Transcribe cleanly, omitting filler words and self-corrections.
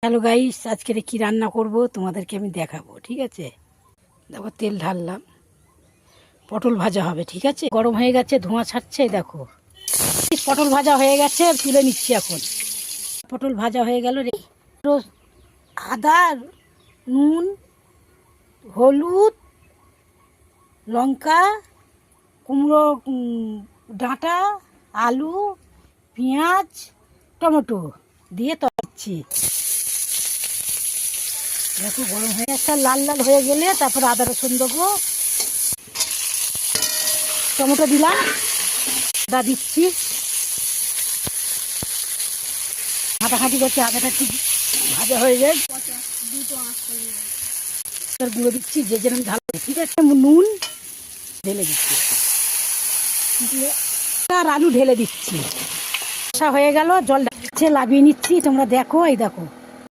Hello guys, আজকে কি রান্না করব তোমাদেরকে আমি দেখাবো। ঠিক আছে, দেখো তেল ঢাললাম, পটল ভাজা হবে। ঠিক আছে, গরম হয়ে গেছে, ধোঁয়া ছাড়ছে। দেখো পটল ভাজা হয়ে গেছে, তুলে নিচ্ছি এখন। পটল ভাজা হয়ে গেল রে। আদা, নুন, হলুদ, লঙ্কা, কুমড়ো ডাঁটা, আলু, পেঁয়াজ, টমেটো দিয়ে তরছি। দেখো গরম হয়ে গেছে, লাল লাল হয়ে গেলে তারপর আদা রসুন দেবো, টমেটো দিলাম, আদা দিচ্ছি, হাঁটাহাঁটি করছি, আদাটা ঠিক ভাজা হয়ে যায়। তার গুঁড়ো দিচ্ছি, যে যেরকম ঝাল। ঠিক আছে, নুন ঢেলে দিচ্ছি, আর আলু ঢেলে দিচ্ছি। হয়ে গেল, জল দিচ্ছে, লাভিয়ে নিচ্ছি। তোমরা দেখো, এই দেখো